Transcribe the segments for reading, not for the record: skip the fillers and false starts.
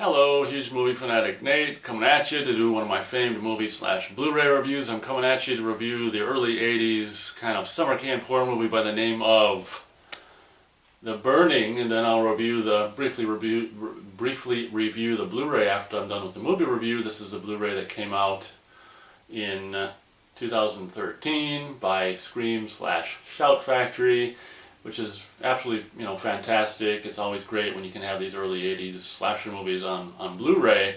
Hello, huge movie fanatic Nate, coming at you to do one of my famed movie/Blu-ray reviews. I'm coming at you to review the early 80s kind of summer camp horror movie by the name of The Burning, and then I'll briefly review the Blu-ray after I'm done with the movie review. This is the Blu-ray that came out in 2013 by Scream/Shout Factory, which is absolutely, fantastic. It's always great when you can have these early 80s slasher movies on Blu-ray.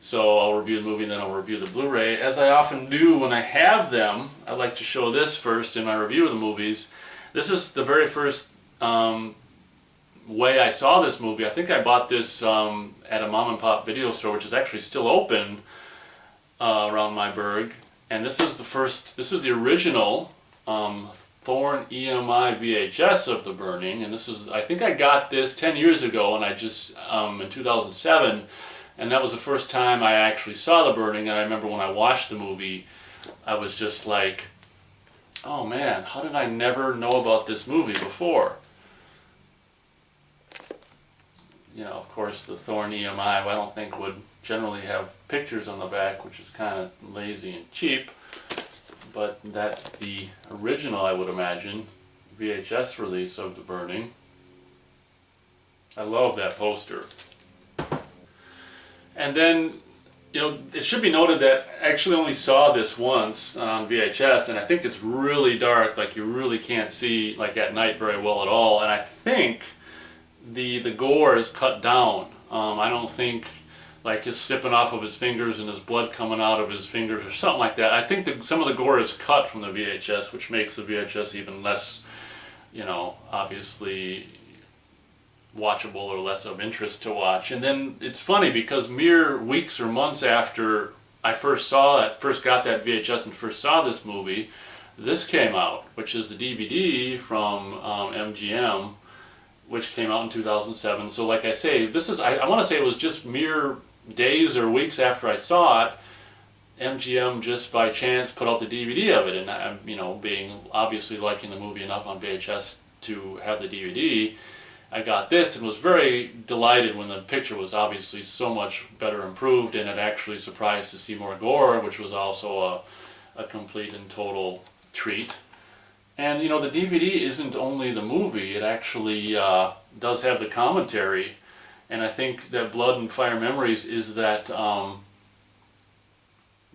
So I'll review the movie and then I'll review the Blu-ray. As I often do when I have them, I like to show this first in my review of the movies. This is the very first way I saw this movie. I think I bought this at a mom and pop video store, which is actually still open around my burg. And this is the original Thorn EMI VHS of The Burning, and I think I got this 10 years ago, and I just, in 2007, and that was the first time I actually saw The Burning. And I remember when I watched the movie, I was just like, oh man, how did I never know about this movie before? Of course, the Thorn EMI, I don't think would generally have pictures on the back, which is kind of lazy and cheap. But that's the original, I would imagine, VHS release of The Burning. I love that poster. And then, it should be noted that I actually only saw this once on VHS, and I think it's really dark, like you really can't see like at night very well at all. And I think the gore is cut down. I don't think like his slipping off of his fingers and his blood coming out of his fingers or something like that. I think that some of the gore is cut from the VHS, which makes the VHS even less, obviously watchable or less of interest to watch. And then it's funny because mere weeks or months after I first got that VHS and first saw this movie, this came out, which is the DVD from MGM, which came out in 2007. So like I say, I want to say it was just mere days or weeks after I saw it, MGM just by chance put out the DVD of it, and I'm, being obviously liking the movie enough on VHS to have the DVD, I got this and was very delighted when the picture was obviously so much better improved, and it actually surprised to see more gore, which was also a complete and total treat. And the DVD isn't only the movie, it actually does have the commentary. And I think that Blood and Fire Memories is that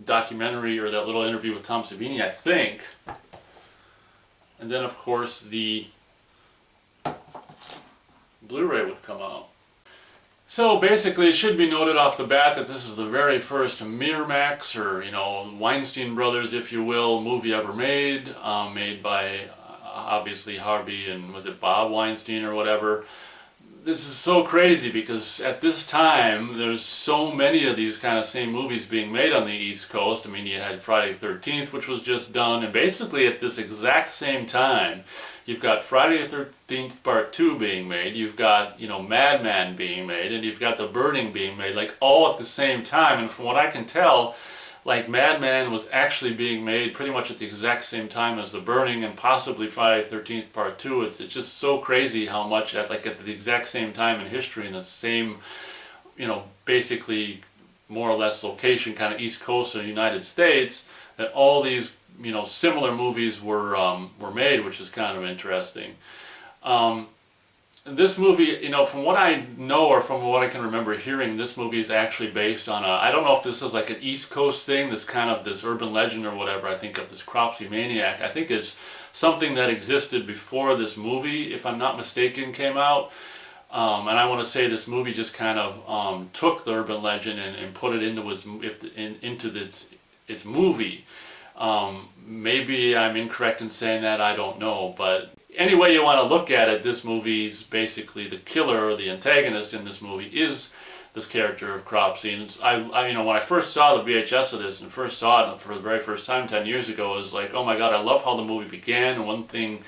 documentary or that little interview with Tom Savini, I think. And then, of course, the Blu-ray would come out. So basically, it should be noted off the bat that this is the very first Miramax, or Weinstein Brothers, if you will, movie ever made. Made by obviously Harvey and was it Bob Weinstein or whatever. This is so crazy because at this time there's so many of these kind of same movies being made on the East Coast. I mean, you had Friday the 13th, which was just done, and basically at this exact same time you've got Friday the 13th Part 2 being made, you've got Madman being made, and you've got The Burning being made, like all at the same time. And from what I can tell, like Madman was actually being made pretty much at the exact same time as The Burning, and possibly Friday the 13th Part 2. It's just so crazy how much at the exact same time in history, in the same, basically more or less location, kind of East Coast of the United States, that all these, similar movies were made, which is kind of interesting. This movie, from what I know or from what I can remember hearing, this movie is actually based on I don't know if this is like an East Coast thing, this kind of this urban legend or whatever. I think of this Cropsey Maniac. I think it's something that existed before this movie, if I'm not mistaken, came out. And I want to say this movie just kind of took the urban legend and put it into its movie. Maybe I'm incorrect in saying that, I don't know, but any way you want to look at it, this movie's basically the killer, or the antagonist in this movie is this character of Cropsey. And when I first saw the VHS of this and first saw it for the very first time 10 years ago, it was like, oh my God, I love how the movie began. And one thing,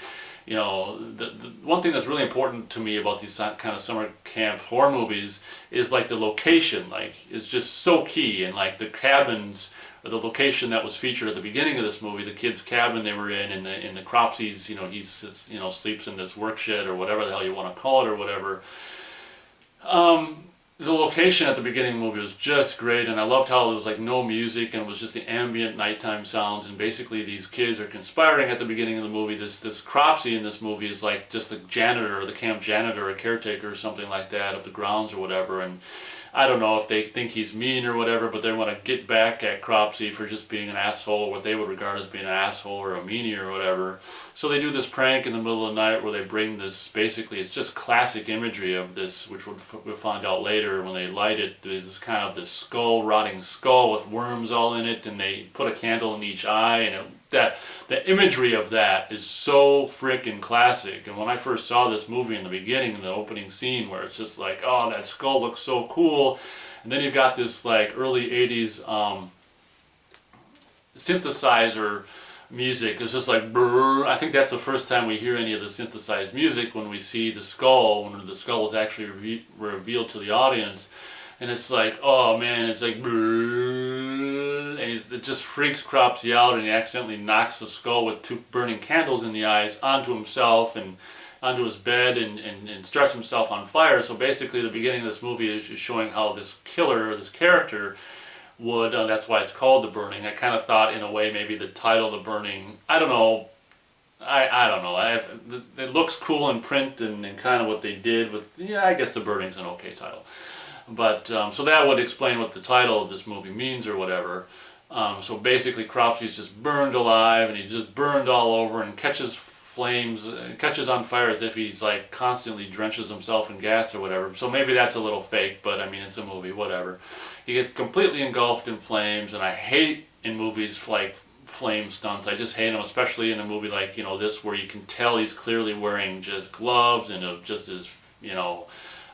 the one thing that's really important to me about these kind of summer camp horror movies is like the location, is just so key. And like the cabins, the location that was featured at the beginning of this movie, the kid's cabin they were in the Cropsey's, he sits, sleeps in this work shed or whatever the hell you want to call it or whatever. The the location at the beginning of the movie was just great, and I loved how there was like no music and it was just the ambient nighttime sounds, and basically these kids are conspiring at the beginning of the movie. This Cropsey in this movie is like just the janitor or the camp janitor or caretaker or something like that of the grounds or whatever, and I don't know if they think he's mean or whatever, but they want to get back at Cropsey for just being an asshole, or what they would regard as being an asshole or a meanie or whatever. So they do this prank in the middle of the night where they bring this, basically it's just classic imagery of this, which we'll find out later when they light it. It's kind of this skull, rotting skull with worms all in it, and they put a candle in each eye, and the imagery of that is so freaking classic. And when I first saw this movie in the beginning, in the opening scene, where it's just like, oh, that skull looks so cool, and then you've got this like early 80s synthesizer music. It's just like brrr. I think that's the first time we hear any of the synthesized music, when we see the skull, when the skull is actually revealed to the audience. And it's like, oh man, it's like, and it just freaks Cropsey out, and he accidentally knocks the skull with 2 burning candles in the eyes onto himself and onto his bed, and starts himself on fire. So basically the beginning of this movie is showing how this killer, or this character, would, that's why it's called The Burning. I kind of thought in a way maybe the title The Burning, I don't know, I don't know, it looks cool in print and kind of what they did with, yeah, I guess The Burning's an okay title. But, so that would explain what the title of this movie means or whatever. So basically Cropsey's just burned alive, and he just burned all over and catches flames, catches on fire as if he's like constantly drenches himself in gas or whatever. So maybe that's a little fake, but I mean, it's a movie, whatever. He gets completely engulfed in flames, and I hate in movies like flame stunts. I just hate them, especially in a movie like, you know, this, where you can tell he's clearly wearing just gloves and just his, you know,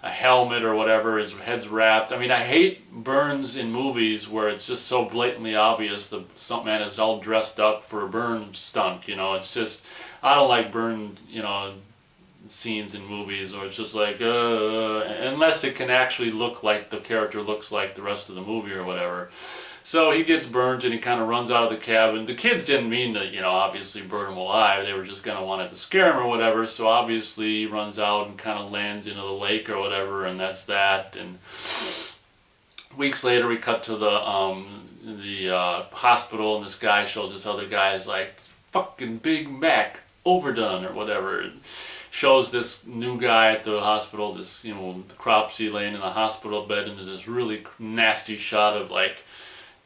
a helmet or whatever, his head's wrapped. I mean, I hate burns in movies where it's just so blatantly obvious the stuntman is all dressed up for a burn stunt, you know. It's just, I don't like burn, you know, scenes in movies, or it's just like, unless it can actually look like the character looks like the rest of the movie or whatever. So he gets burned, and he kind of runs out of the cabin. The kids didn't mean to, you know, obviously burn him alive. They were just going to want to scare him or whatever. So obviously he runs out and kind of lands into the lake or whatever, and that's that. And weeks later we cut to the hospital, and this guy shows this other guy's like, fucking Big Mac, overdone or whatever. And shows this new guy at the hospital, this, you know, Cropsey laying in the hospital bed, and there's this really nasty shot of like,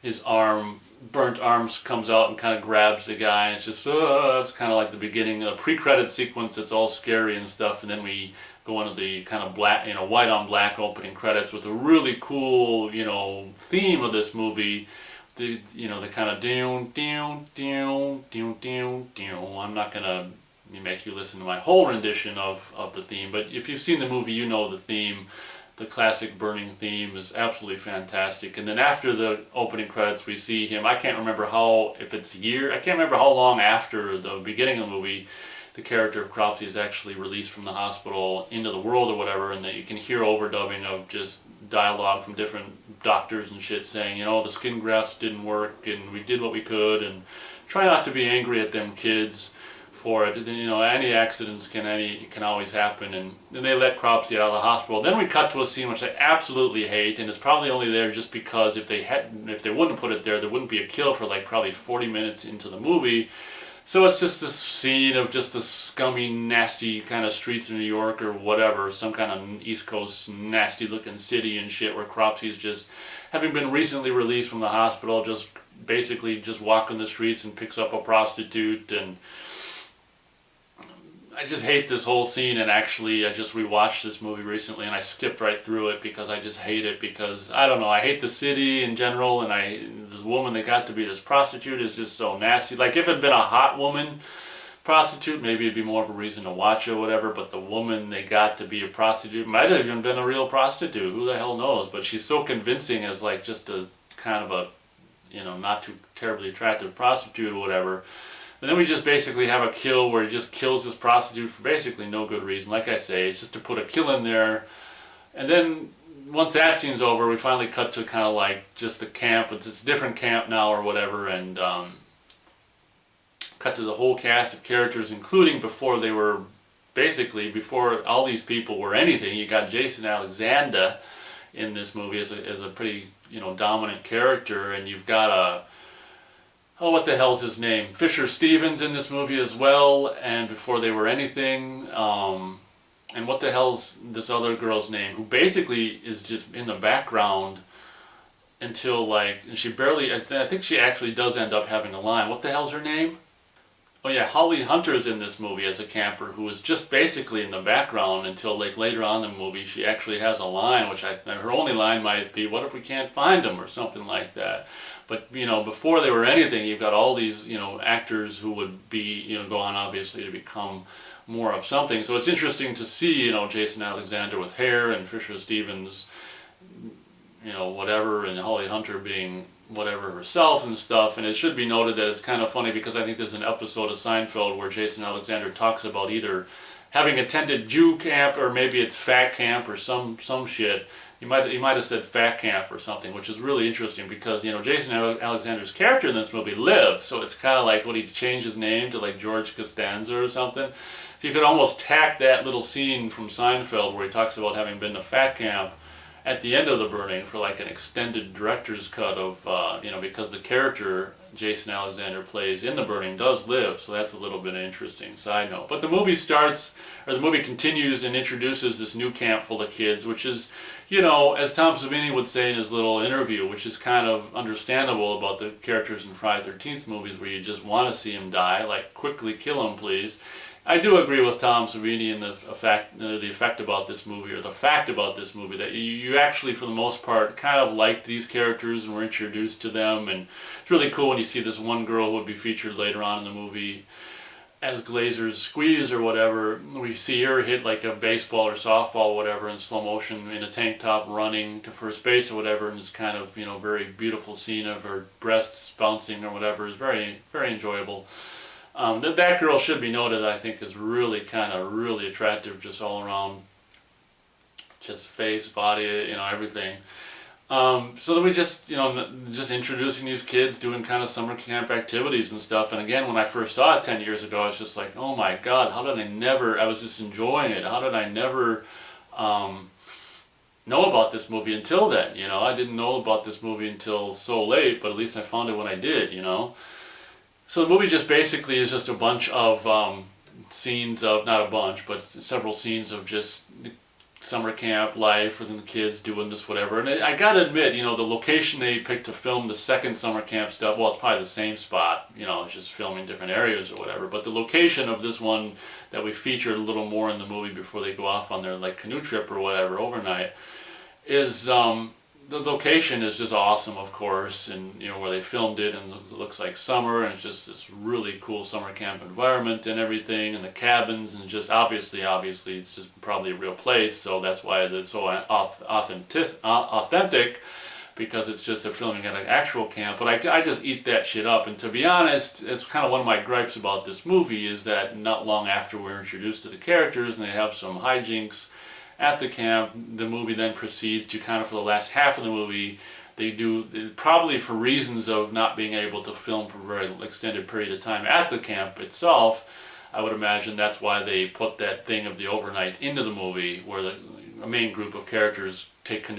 his arm, burnt arms, comes out and kind of grabs the guy, and it's just, it's kind of like the beginning of a pre-credit sequence. It's all scary and stuff, and then we go into the kind of black, you know, white on black opening credits with a really cool, you know, theme of this movie. The, you know, the kind of down, down, down, down, down, down. I'm not gonna make you listen to my whole rendition of the theme, but if you've seen the movie, you know the theme. The classic burning theme is absolutely fantastic. And then after the opening credits, we see him, I can't remember how, if it's I can't remember how long after the beginning of the movie the character of Cropsey is actually released from the hospital into the world or whatever, and that you can hear overdubbing of just dialogue from different doctors and shit saying, you know, the skin grafts didn't work, and we did what we could, and try not to be angry at them kids for it. You know, any accidents can always happen, and then they let Cropsey out of the hospital. Then we cut to a scene which I absolutely hate, and it's probably only there just because if they wouldn't put it there wouldn't be a kill for like probably 40 minutes into the movie. So it's just this scene of just the scummy, nasty kind of streets of New York or whatever, some kind of East Coast nasty looking city and shit, where Cropsey's just, having been recently released from the hospital, just basically just walking the streets and picks up a prostitute. And I just hate this whole scene, and actually I just rewatched this movie recently and I skipped right through it because I just hate it, because I don't know, I hate the city in general, and this woman that got to be this prostitute is just so nasty. Like, if it had been a hot woman prostitute, maybe it'd be more of a reason to watch it or whatever, but the woman they got to be a prostitute might have even been a real prostitute, who the hell knows, but she's so convincing as like just a kind of a, you know, not too terribly attractive prostitute or whatever. And then we just basically have a kill where he just kills this prostitute for basically no good reason. Like I say, it's just to put a kill in there. And then once that scene's over, we finally cut to kind of like just the camp. It's this different camp now or whatever, and cut to the whole cast of characters, including before all these people were anything. You got Jason Alexander in this movie as a pretty, dominant character. And you've got what the hell's his name? Fisher Stevens in this movie as well, and Before They Were Anything. And what the hell's this other girl's name, who basically is just in the background until and she barely, I think she actually does end up having a line. What the hell's her name? Oh yeah, Holly Hunter's in this movie as a camper who is just basically in the background until later on in the movie she actually has a line, which her only line might be, what if we can't find them, or something like that. But Before They Were Anything, you've got all these actors who would be go on obviously to become more of something. So it's interesting to see Jason Alexander with hair, and Fisher Stevens whatever, and Holly Hunter being whatever herself and stuff. And it should be noted that it's kind of funny because I think there's an episode of Seinfeld where Jason Alexander talks about either having attended Jew camp or maybe it's fat camp or some shit. He might have said fat camp or something, which is really interesting because Jason Alexander's character in this movie lives, so it's kind of like when he changed his name to George Costanza or something. So you could almost tack that little scene from Seinfeld where he talks about having been to fat camp at the end of The Burning for an extended director's cut of because the character Jason Alexander plays in The Burning does live, so that's a little bit of an interesting side note. But the movie continues and introduces this new camp full of kids, which is, as Tom Savini would say in his little interview, which is kind of understandable about the characters in Friday the 13th movies where you just want to see him die, quickly kill him please. I do agree with Tom Savini in the fact about this movie that you actually, for the most part, kind of liked these characters and were introduced to them, and it's really cool when you see this one girl who would be featured later on in the movie as Glazer's squeeze or whatever. We see her hit a baseball or softball or whatever in slow motion in a tank top running to first base or whatever, and this kind of very beautiful scene of her breasts bouncing or whatever is very, very enjoyable. That girl, should be noted, I think is really really attractive, just all around, just face, body, everything. So then we just introducing these kids, doing kind of summer camp activities and stuff. And again, when I first saw it 10 years ago, I was just like, oh my God, I was just enjoying it. How did I never know about this movie until then? I didn't know about this movie until so late, but at least I found it when I did, So the movie just basically is just a bunch of scenes of, not a bunch, but several scenes of just summer camp life and the kids doing this whatever. And I gotta admit, the location they picked to film the second summer camp stuff, well, it's probably the same spot, it's just filming different areas or whatever, but the location of this one that we featured a little more in the movie before they go off on their canoe trip or whatever overnight is the location is just awesome, of course, and where they filmed it, and it looks like summer, and it's just this really cool summer camp environment and everything, and the cabins, and just obviously it's just probably a real place, so that's why it's so authentic, because it's just they're filming at an actual camp. But I just eat that shit up, and to be honest, it's kind of one of my gripes about this movie is that not long after we're introduced to the characters and they have some hijinks at the camp, the movie then proceeds to kind of, for the last half of the movie, they do, probably for reasons of not being able to film for a very extended period of time at the camp itself, I would imagine that's why they put that thing of the overnight into the movie, where a main group of characters take a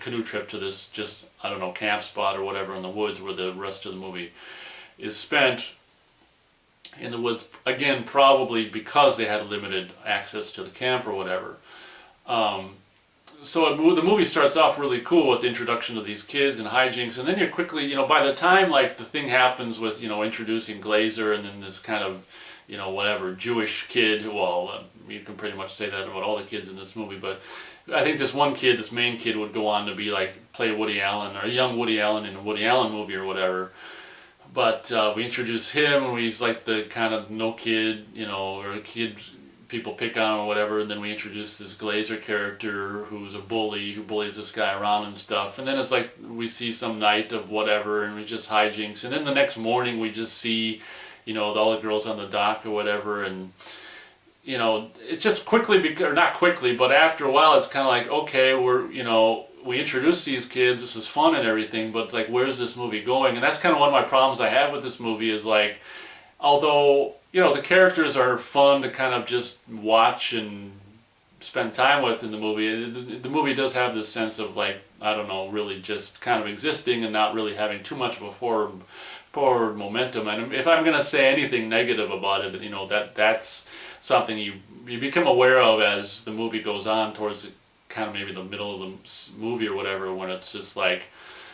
canoe trip to this just, I don't know, camp spot or whatever in the woods, where the rest of the movie is spent in the woods, again, probably because they had limited access to the camp or whatever. So the movie starts off really cool with the introduction of these kids and hijinks, and then you're quickly, by the time the thing happens with, introducing Glazer and then this kind of, whatever, Jewish kid, well, you can pretty much say that about all the kids in this movie, but I think this main kid would go on to be play Woody Allen, or a young Woody Allen in a Woody Allen movie or whatever. But we introduce him, and he's the kind of no kid, or a kid people pick on or whatever, and then we introduce this Glazer character who's a bully, who bullies this guy around and stuff, and then it's we see some night of whatever, and we just hijinks, and then the next morning we just see, all the girls on the dock or whatever, and, it just quickly, or not quickly, but after a while it's kind of okay, we introduce these kids, this is fun and everything, but where's this movie going? And that's kind of one of my problems I have with this movie is although the characters are fun to kind of just watch and spend time with in the movie. The movie does have this sense of like, I don't know, really just kind of existing and not really having too much of a forward momentum. And if I'm going to say anything negative about it, that's something you become aware of as the movie goes on towards the kind of maybe the middle of the movie or whatever, when it's just like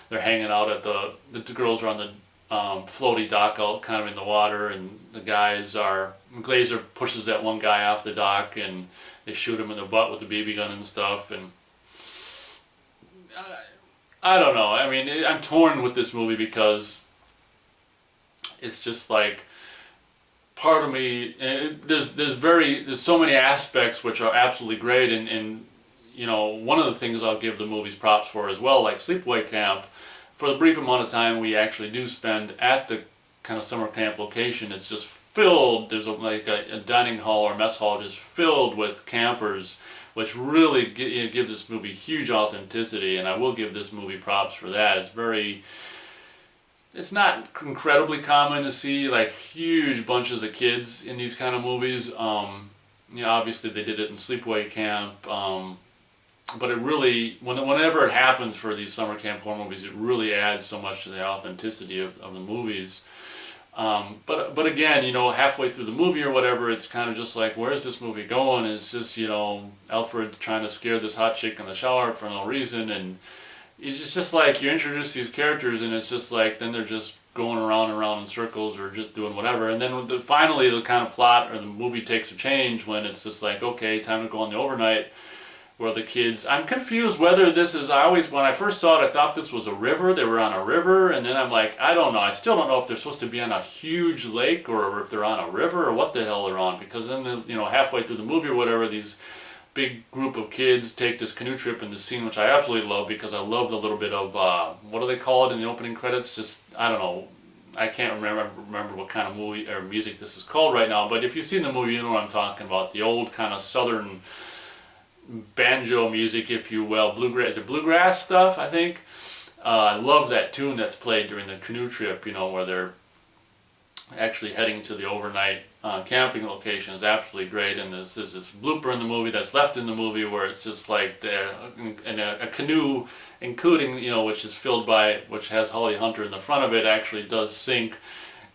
they're hanging out at the girls are on the floaty dock out kind of in the water, and the guys are, Glazer pushes that one guy off the dock and they shoot him in the butt with the BB gun and stuff. And I don't know, I mean, I'm torn with this movie because it's just like, part of me, there's so many aspects which are absolutely great, and one of the things I'll give the movies props for as well, like Sleepaway Camp, for the brief amount of time we actually do spend at the kind of summer camp location, it's just filled, there's a dining hall or mess hall just filled with campers, which really gives this movie huge authenticity, and I will give this movie props for that. It's not incredibly common to see like huge bunches of kids in these kind of movies. Obviously they did it in Sleepaway Camp, but it really, whenever it happens for these summer camp horror movies, it really adds so much to the authenticity of the movies. But again, halfway through the movie or whatever, it's kind of just like, where's this movie going? It's just, Alfred trying to scare this hot chick in the shower for no reason, and it's just like you introduce these characters and it's just like then they're just going around and around in circles or just doing whatever, and then finally the kind of plot or the movie takes a change when it's just like, okay, time to go on the overnight, where the kids, I'm confused whether this is, when I first saw it I thought this was a river, they were on a river, and then I'm like, I don't know, I still don't know if they're supposed to be on a huge lake or if they're on a river or what the hell they're on, because then halfway through the movie or whatever, these big group of kids take this canoe trip in the scene, which I absolutely love, because I love the little bit of, what do they call it in the opening credits? Just, I don't know, I can't remember what kind of movie or music this is called right now, but if you've seen the movie, you know what I'm talking about. The old kind of southern banjo music, if you will, bluegrass, is it bluegrass stuff, I think? I love that tune that's played during the canoe trip, where they're actually heading to the overnight camping location. Is absolutely great, and there's this blooper in the movie that's left in the movie where it's just like they're in a canoe, including which has Holly Hunter in the front of it, actually does sink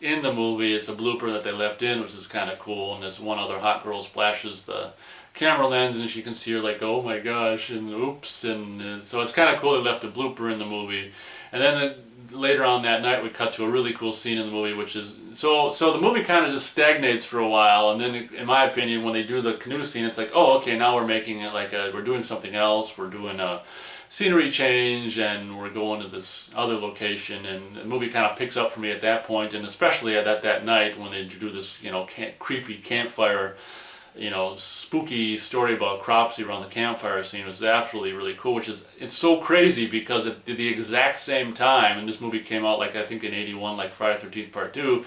in the movie. It's a blooper that they left in, which is kind of cool, and this one other hot girl splashes the camera lens and she can see her like, oh my gosh, and oops, and so it's kind of cool they left a blooper in the movie. And then later on that night we cut to a really cool scene in the movie, which is so the movie kind of just stagnates for a while, and then in my opinion when they do the canoe scene, it's like, oh okay, now we're making it like we're doing something else, we're doing a scenery change and we're going to this other location, and the movie kind of picks up for me at that point, and especially at that night when they do this creepy campfire, spooky story about Cropsy around the campfire scene, was absolutely really cool, which is, it's so crazy because at the exact same time, and this movie came out like I think in '81, like Friday the 13th Part 2,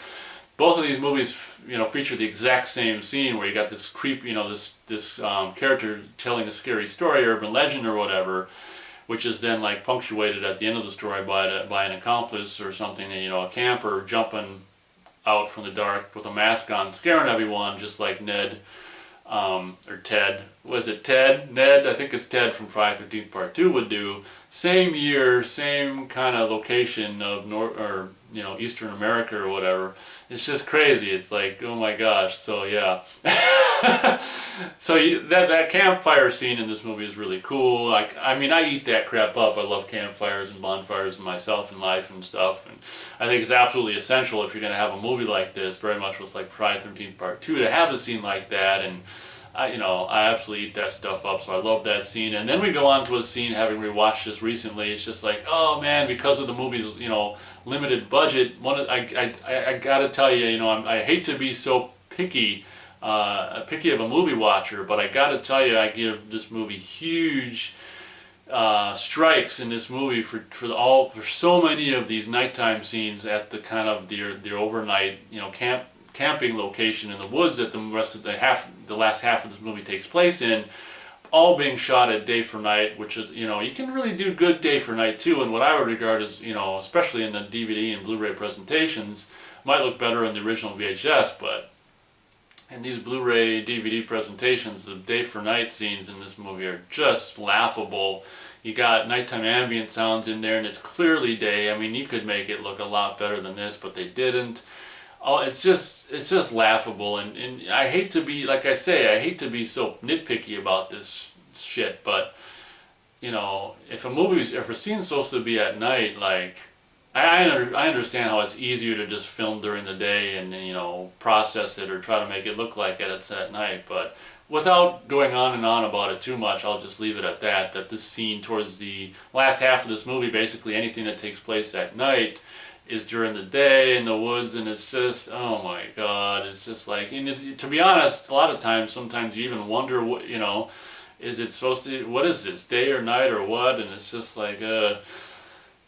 both of these movies feature the exact same scene where you got this creep, this character telling a scary story, urban legend or whatever, which is then like punctuated at the end of the story by an accomplice or something, a camper jumping out from the dark with a mask on, scaring everyone, just like Ned. Or Ted, was it Ted? Ned, I think it's Ted from Friday the 13th Part 2 would do. Same year, same kind of location of Eastern America or whatever. It's just crazy. It's like, oh my gosh. So yeah. So that campfire scene in this movie is really cool. I mean, I eat that crap up. I love campfires and bonfires and myself in life and stuff. And I think it's absolutely essential if you're going to have a movie like this, very much with like Friday the 13th Part 2, to have a scene like that. And I absolutely eat that stuff up, so I love that scene. And then we go on to a scene, having rewatched this recently, it's just like, oh man, because of the movie's, limited budget, I gotta tell you, I hate to be so picky of a movie watcher, but I gotta tell you, I give this movie huge strikes in this movie for so many of these nighttime scenes at the kind of the overnight, camping location in the woods that the rest of the last half of this movie takes place in, all being shot at day for night, which is, you can really do good day for night too, and what I would regard as, especially in the DVD and Blu-ray presentations, might look better in the original VHS, but And these Blu-ray DVD presentations, the day for night scenes in this movie are just laughable. You got nighttime ambient sounds in there, and it's clearly day. I mean, you could make it look a lot better than this, but they didn't. Oh, it's just laughable, and I hate to be, like I say, I hate to be so nitpicky about this shit, but you know, if a scene's supposed to be at night, like I understand how it's easier to just film during the day and, you know, process it or try to make it look like it's at night, but without going on and on about it too much, I'll just leave it at that, that this scene towards the last half of this movie, basically anything that takes place at night is during the day in the woods, and it's just, oh my god, it's just like, and to be honest, a lot of times, sometimes you even wonder, what, you know, is it supposed to, what is this, day or night or what, and it's just like,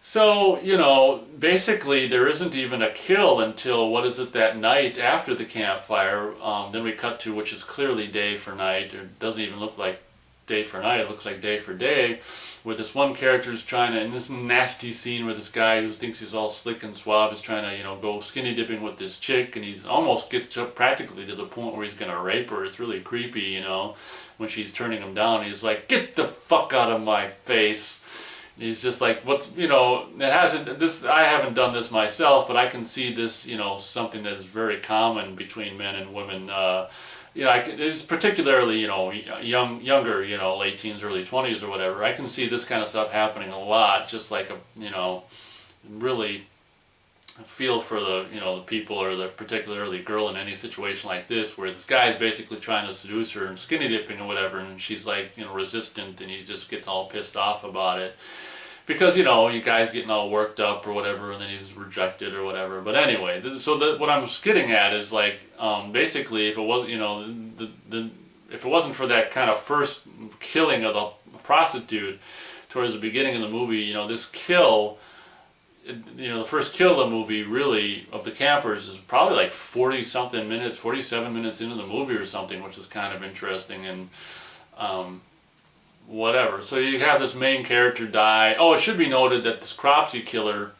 so, you know, basically there isn't even a kill until, what is it, that night after the campfire. Then we cut to, which is clearly day for night. It doesn't even look like day for night. It looks like day for day. Where this one character is trying to, in this nasty scene where this guy who thinks he's all slick and suave is trying to, you know, go skinny dipping with this chick, and he's almost gets to practically to the point where he's going to rape her. It's really creepy, you know, when she's turning him down. He's like, get the fuck out of my face. He's just like, what's, you know, it hasn't, this, I haven't done this myself, but I can see this, you know, something that is very common between men and women. You know, it's particularly, you know, younger, you know, late teens, early 20s or whatever. I can see this kind of stuff happening a lot, just like, you know, really feel for the, you know, the people or the particularly girl in any situation like this, where this guy is basically trying to seduce her and skinny dipping or whatever, and she's like, you know, resistant, and he just gets all pissed off about it. Because, you know, you guys getting all worked up or whatever, and then he's rejected or whatever. But anyway, so what I'm getting at is like, basically, if it wasn't, you know, if it wasn't for that kind of first killing of the prostitute towards the beginning of the movie, you know, this kill, you know, the first kill of the movie, really, of the campers is probably like 40-something minutes, 47 minutes into the movie or something, which is kind of interesting. And whatever. So you have this main character die. Oh, it should be noted that this Cropsey killer,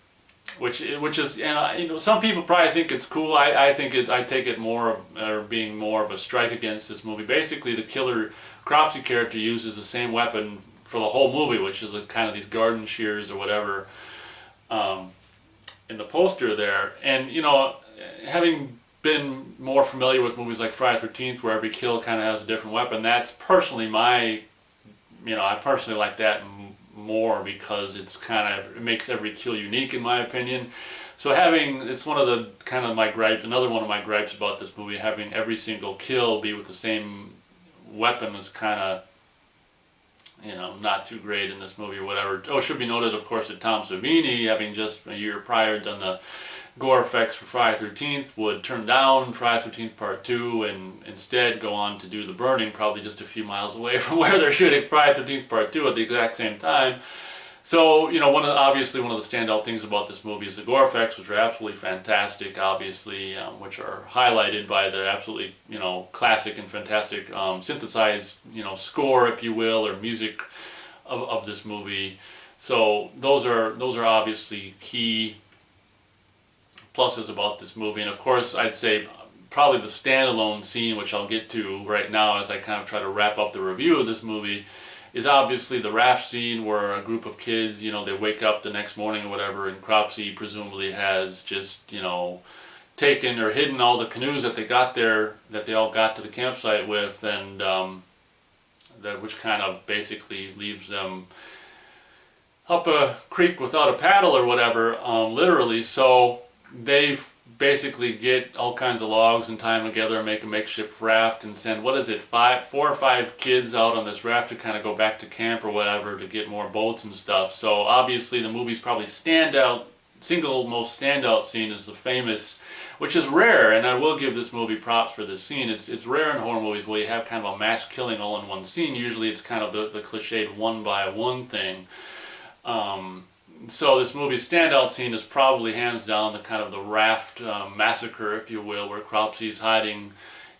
which is, and you know, some people probably think it's cool. I think I take it more of, or being more of a strike against this movie. Basically, the killer Cropsey character uses the same weapon for the whole movie, which is kind of these garden shears or whatever, in the poster there. And you know, having been more familiar with movies like Friday the 13th, where every kill kind of has a different weapon, that's personally my, you know, I personally like that more because it's kind of, it makes every kill unique in my opinion. So having, it's one of the kind of my gripes, another one of my gripes about this movie, having every single kill be with the same weapon is kind of, you know, not too great in this movie or whatever. Oh, it should be noted, of course, that Tom Savini, having just a year prior done the gore effects for Friday the 13th, would turn down Friday the 13th Part 2 and instead go on to do The Burning, probably just a few miles away from where they're shooting Friday the 13th Part 2 at the exact same time. So, you know, obviously one of the standout things about this movie is the gore effects, which are absolutely fantastic, obviously, which are highlighted by the absolutely, you know, classic and fantastic synthesized, you know, score, if you will, or music of this movie. So those are obviously key pluses about this movie. And of course, I'd say probably the standalone scene, which I'll get to right now as I kind of try to wrap up the review of this movie, is obviously the raft scene where a group of kids, you know, they wake up the next morning or whatever, and Cropsey presumably has just, you know, taken or hidden all the canoes that they got there, that they all got to the campsite with, and that, which kind of basically leaves them up a creek without a paddle or whatever, literally. So they basically get all kinds of logs and tie them together and make a makeshift raft and send, what is it, 4 or 5 kids out on this raft to kind of go back to camp or whatever to get more boats and stuff. So obviously the movie's probably single most standout scene is the famous, which is rare, and I will give this movie props for this scene. It's rare in horror movies where you have kind of a mass killing all in one scene. Usually it's kind of the cliched one by one thing. So this movie's standout scene is probably hands down the kind of the raft massacre, if you will, where Cropsey's hiding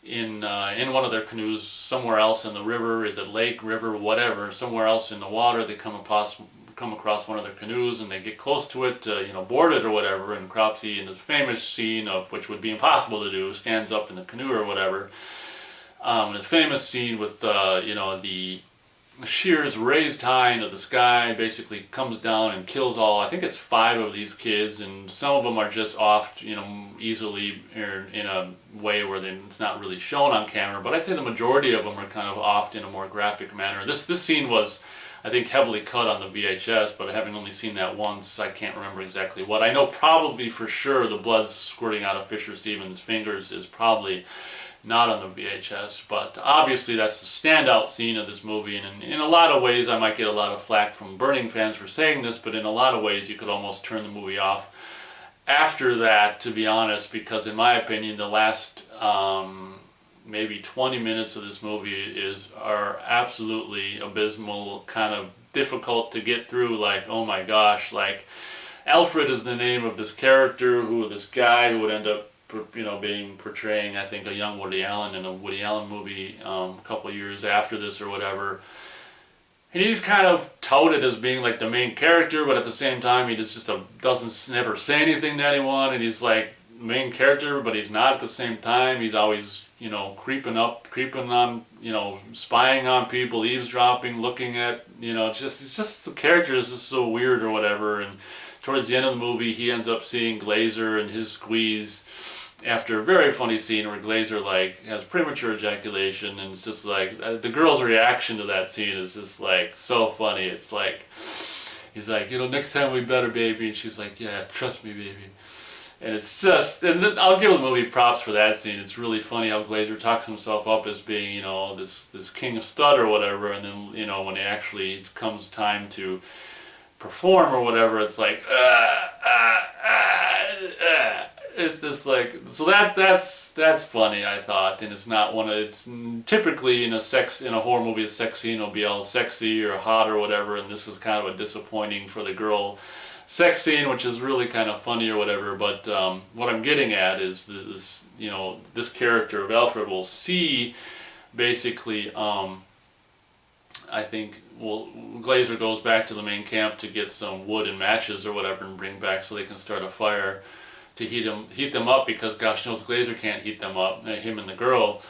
in one of their canoes somewhere else in the river. Is it lake, river, whatever? Somewhere else in the water, they come across come across one of their canoes and they get close to it to, board it or whatever, and Cropsey, in this famous scene, of which would be impossible to do, stands up in the canoe or whatever. The famous scene with, the shears raised high into the sky, basically comes down and kills all, I think it's 5 of these kids, and some of them are just off, easily in a way where it's not really shown on camera, but I'd say the majority of them are kind of offed in a more graphic manner. This scene was, I think, heavily cut on the VHS, but having only seen that once, I can't remember exactly what. I know probably for sure the blood squirting out of Fisher Stevens' fingers is probably not on the VHS, but obviously that's the standout scene of this movie, and in a lot of ways I might get a lot of flack from Burning fans for saying this, but in a lot of ways you could almost turn the movie off after that, to be honest, because in my opinion the last maybe 20 minutes of this movie are absolutely abysmal, kind of difficult to get through. Like, oh my gosh, like Alfred is the name of this character, this guy who would end up portraying, I think, a young Woody Allen in a Woody Allen movie a couple of years after this or whatever. And he's kind of touted as being like the main character, but at the same time he doesn't never say anything to anyone, and he's like the main character, but he's not at the same time. He's always, creeping on, spying on people, eavesdropping, looking at, it's just the character is just so weird or whatever. And towards the end of the movie, he ends up seeing Glazer and his squeeze after a very funny scene where Glazer has premature ejaculation, and it's just like the girl's reaction to that scene is just like so funny. It's like he's like, next time we better, baby, and she's like, yeah, trust me, baby. And it's just, and I'll give the movie props for that scene. It's really funny how Glazer talks himself up as being, this king of stud or whatever, and then when it actually comes time to perform or whatever, it's like it's just like, so that's funny, I thought. And it's not it's typically in a horror movie, a sex scene will be all sexy or hot or whatever, and this is kind of a disappointing for the girl sex scene, which is really kind of funny or whatever. But what I'm getting at is this character of Alfred will see basically I think, Glazer goes back to the main camp to get some wood and matches or whatever and bring back so they can start a fire to heat them up, because gosh knows Glazer can't heat them up, him and the girl.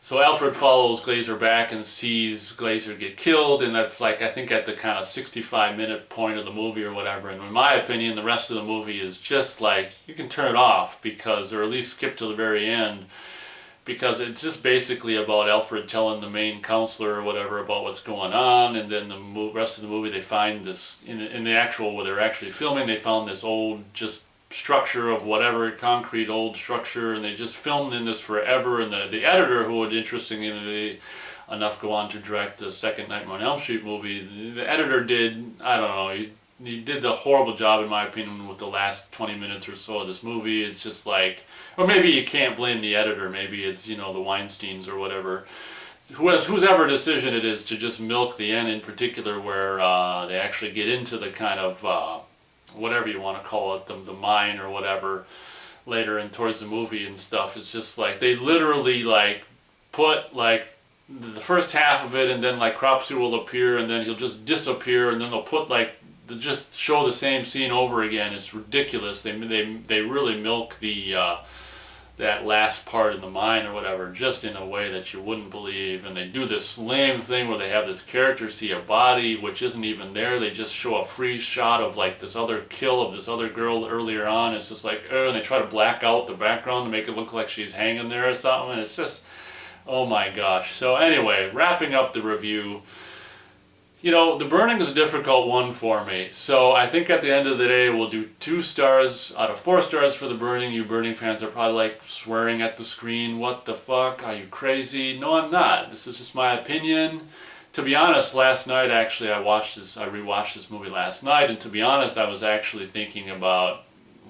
So Alfred follows Glazer back and sees Glazer get killed, and that's like, I think, at the kind of 65-minute point of the movie or whatever. And in my opinion, the rest of the movie is just like, you can turn it off, because, or at least skip to the very end, because it's just basically about Alfred telling the main counselor or whatever about what's going on, and then the rest of the movie they find this, in the actual, where they're actually filming, they found this old just structure of whatever, concrete old structure, and they just filmed in this forever. And the editor, who would interestingly enough go on to direct the second Nightmare on Elm Street movie, the editor did, I don't know, he did the horrible job in my opinion with the last 20 minutes or so of this movie. It's just like, or maybe you can't blame the editor, maybe it's, the Weinsteins or whatever, whose ever decision it is to just milk the end in particular, where they actually get into the kind of whatever you want to call it, the mine or whatever, later and towards the movie and stuff. It's just like they literally put the first half of it, and then Cropsey will appear, and then he'll just disappear, and then they'll put just show the same scene over again. It's ridiculous. They really milk that last part in the mine or whatever, just in a way that you wouldn't believe. And they do this lame thing where they have this character see a body which isn't even there. They just show a freeze shot of this other kill of this other girl earlier on. It's just like, and they try to black out the background to make it look like she's hanging there or something. And it's just, oh my gosh. So anyway, wrapping up the review, The Burning is a difficult one for me. So I think at the end of the day, we'll do 2 stars out of 4 stars for The Burning. You Burning fans are probably swearing at the screen. What the fuck? Are you crazy? No, I'm not. This is just my opinion. To be honest, last night, actually, I rewatched this movie last night, and to be honest, I was actually thinking about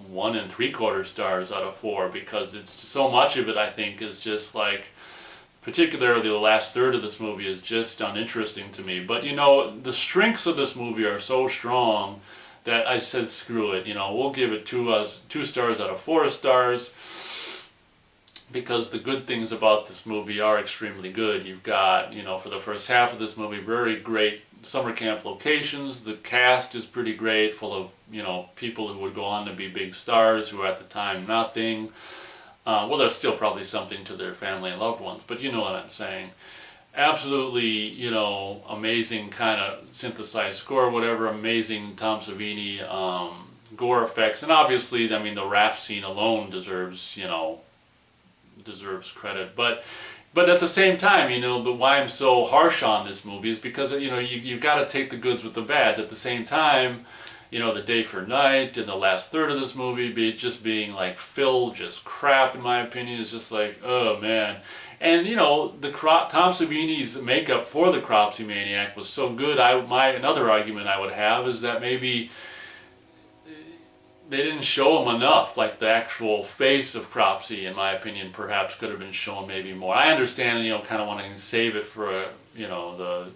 1 3/4 stars out of 4, because it's so much of it, I think, is just particularly the last third of this movie is just uninteresting to me. But the strengths of this movie are so strong that I said screw it. We'll give it 2 stars out of 4 stars, because the good things about this movie are extremely good. You've got, for the first half of this movie, very great summer camp locations. The cast is pretty great, full of, you know, people who would go on to be big stars who at the time nothing. Well, there's still probably something to their family and loved ones, but you know what I'm saying. Absolutely, you know, amazing kind of synthesized score, whatever, amazing Tom Savini gore effects, and obviously, I mean, the raft scene alone deserves, you know, deserves credit. But at the same time, you know, why I'm so harsh on this movie is because, you know, you got to take the goods with the bads. At the same time, you know, the day for night and the last third of this movie being like Phil, just crap in my opinion, is just like, oh man. And you know, Tom Savini's makeup for the Cropsy Maniac was so good. Another argument I would have is that maybe they didn't show him enough. Like the actual face of Cropsy, in my opinion, perhaps could have been shown maybe more. I understand, you know, kind of wanting to save it for a, you know, the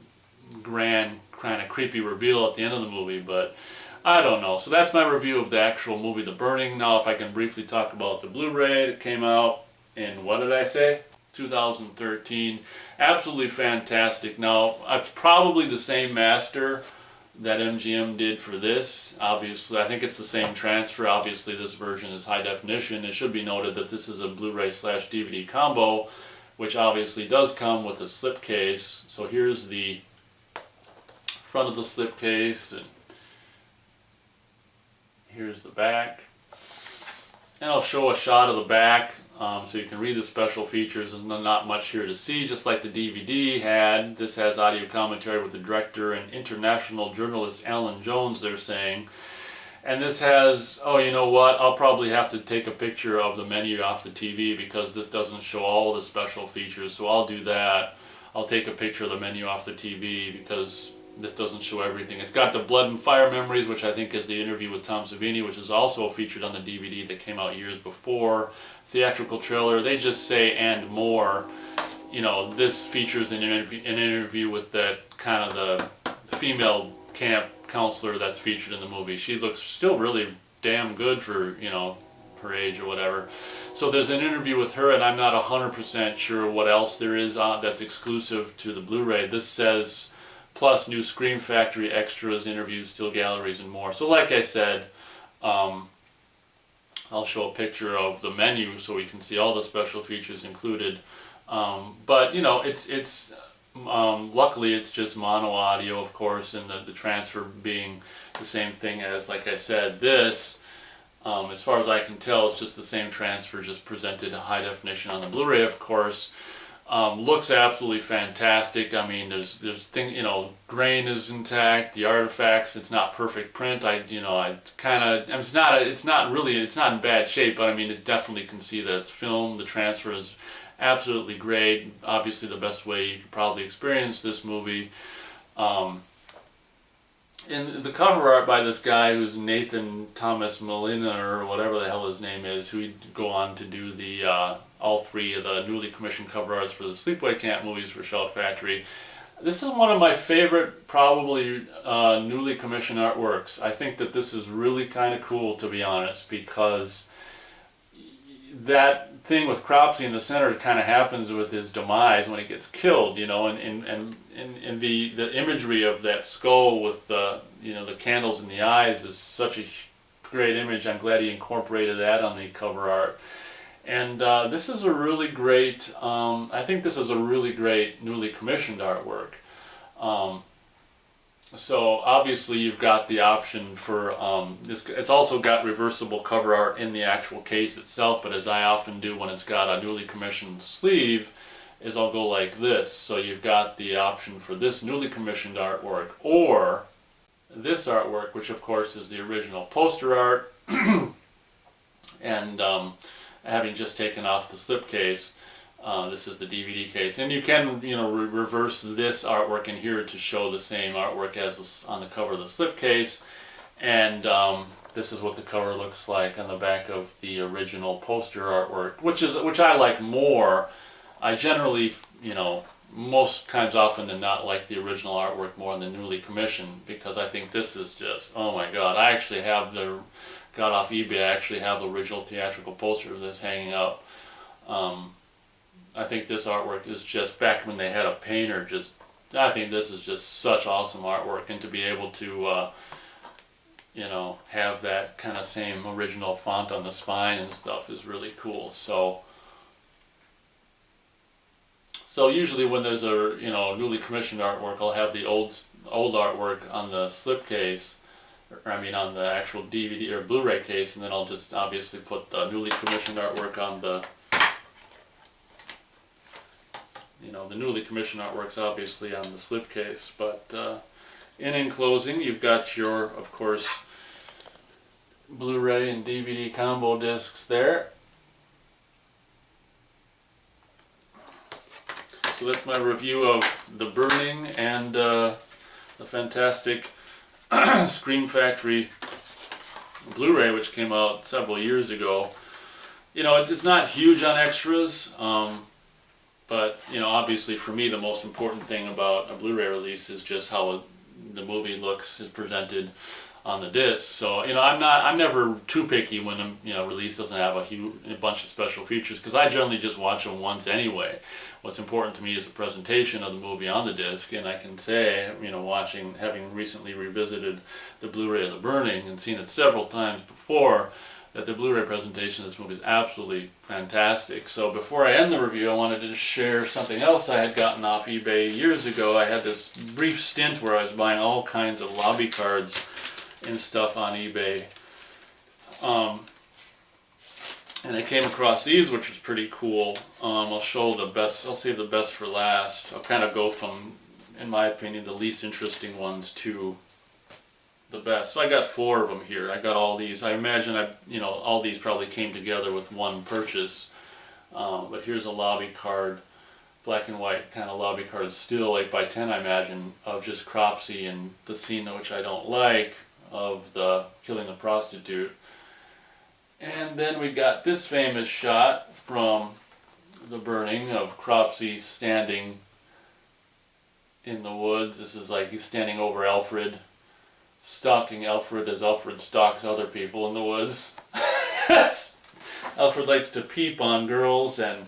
grand kind of creepy reveal at the end of the movie, but I don't know. So that's my review of the actual movie, The Burning. Now, if I can briefly talk about the Blu-ray that came out in, what did I say? 2013. Absolutely fantastic. Now, it's probably the same master that MGM did for this. Obviously, I think it's the same transfer. Obviously, this version is high definition. It should be noted that this is a Blu-ray / DVD combo, which obviously does come with a slipcase. So here's the front of the slipcase, and here's the back. And I'll show a shot of the back so you can read the special features. And not much here to see, just like the DVD had. This has audio commentary with the director and international journalist Alan Jones, they're saying. And this has, oh, you know what, I'll probably have to take a picture of the menu off the TV because this doesn't show all the special features, so I'll do that. I'll take a picture of the menu off the TV because this doesn't show everything. It's got the Blood and Fire Memories, which I think is the interview with Tom Savini, which is also featured on the DVD that came out years before. Theatrical trailer, they just say and more. You know, this features an interview with that kind of the female camp counselor that's featured in the movie. She looks still really damn good for, you know, her age or whatever. So there's an interview with her, and I'm not 100% sure what else there is that's exclusive to the Blu-ray. This says plus new Scream Factory extras, interviews, still galleries, and more. So like I said, I'll show a picture of the menu so we can see all the special features included. But you know, it's luckily it's just mono audio, of course, and the transfer being the same thing as, like I said, this. As far as I can tell, it's just the same transfer, just presented high definition on the Blu-ray, of course. Looks absolutely fantastic. I mean, there's you know, grain is intact, the artifacts, it's not perfect print. It's not in bad shape, but I mean, it definitely can see that it's film. The transfer is absolutely great. Obviously, the best way you could probably experience this movie. In the cover art by this guy who's Nathan Thomas Molina, or whatever the hell his name is, who would go on to do the all three of the newly commissioned cover arts for the Sleepaway Camp movies for Shout Factory. This is one of my favorite, probably, newly commissioned artworks. I think that this is really kind of cool, to be honest, because that thing with Cropsy in the center kind of happens with his demise when he gets killed, you know, and the imagery of that skull with the, you know, the candles in the eyes is such a great image. I'm glad he incorporated that on the cover art. And this is a really great, I think this is a really great newly commissioned artwork. So obviously you've got the option for, it's also got reversible cover art in the actual case itself, but as I often do when it's got a newly commissioned sleeve, is I'll go like this. So you've got the option for this newly commissioned artwork, or this artwork, which of course is the original poster art, and having just taken off the slipcase, this is the DVD case, and you can, you know, reverse this artwork in here to show the same artwork as on the cover of the slipcase, and this is what the cover looks like on the back of the original poster artwork, which I like more. I generally, you know, most times often than not like the original artwork more than the newly commissioned, because I think this is just, oh my god, I actually have got off eBay, I actually have the original theatrical poster of this hanging up. I think this artwork is just, back when they had a painter just I think this is just such awesome artwork, and to be able to you know, have that kind of same original font on the spine and stuff is really cool. So usually when there's a, you know, newly commissioned artwork, I'll have the old artwork on the slipcase, or I mean on the actual DVD or Blu-ray case, and then I'll just obviously put the newly commissioned artwork on the, you know, the newly commissioned artwork's obviously on the slipcase. But in closing, you've got your, of course, Blu-ray and DVD combo discs there. So that's my review of The Burning and the fantastic Scream Factory Blu-ray, which came out several years ago. You know, it's not huge on extras, but, you know, obviously for me the most important thing about a Blu-ray release is just how the movie looks, is presented on the disc. So, you know, I'm never too picky when a, you know, release doesn't have a bunch of special features, because I generally just watch them once anyway. What's important to me is the presentation of the movie on the disc, and I can say, you know, having recently revisited the Blu-ray of The Burning and seen it several times before, that the Blu-ray presentation of this movie is absolutely fantastic. So before I end the review, I wanted to share something else I had gotten off eBay years ago. I had this brief stint where I was buying all kinds of lobby cards and stuff on eBay. And I came across these, which was pretty cool. I'll save the best for last. I'll kind of go from, in my opinion, the least interesting ones to the best. So I got 4 of them here. I got all these. I imagine all these probably came together with one purchase. But here's a lobby card, black and white kind of lobby card, still 8x10, I imagine, of just Cropsey and the scene which I don't like, of the killing the prostitute. And then we got this famous shot from The Burning of Cropsey standing in the woods. This is like he's standing over Alfred, stalking Alfred as Alfred stalks other people in the woods. Alfred likes to peep on girls and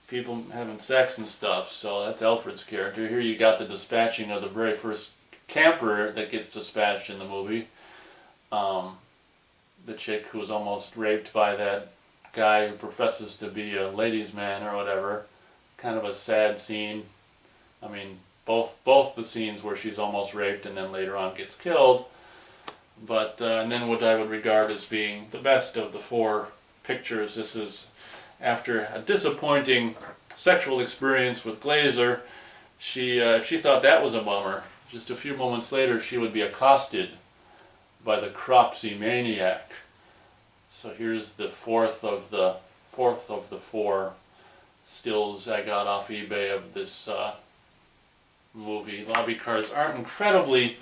people having sex and stuff, so that's Alfred's character. Here you got the dispatching of the very first camper that gets dispatched in the movie. The chick who was almost raped by that guy who professes to be a ladies' man or whatever. Kind of a sad scene. I mean, both the scenes where she's almost raped and then later on gets killed. But and then what I would regard as being the best of the 4 pictures. This is after a disappointing sexual experience with Glazer. If she thought that was a bummer, just a few moments later she would be accosted by the Cropsey maniac. So here's the fourth of the 4 stills I got off eBay of this movie. Lobby cards aren't incredibly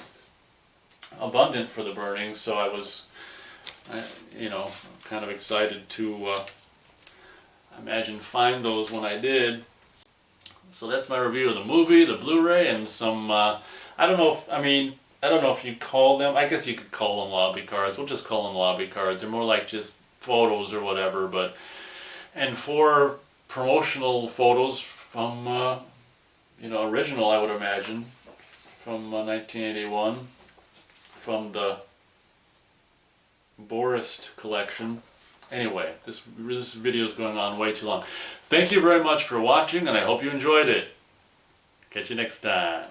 abundant for The Burning, so I was, kind of excited to imagine find those when I did. So that's my review of the movie, the Blu-ray, and some I don't know if you call them, I guess you could call them lobby cards. We'll just call them lobby cards. They're more like just photos or whatever, and 4 promotional photos from, original, I would imagine, from 1981, from the Borist collection. Anyway, this video is going on way too long. Thank you very much for watching, and I hope you enjoyed it. Catch you next time.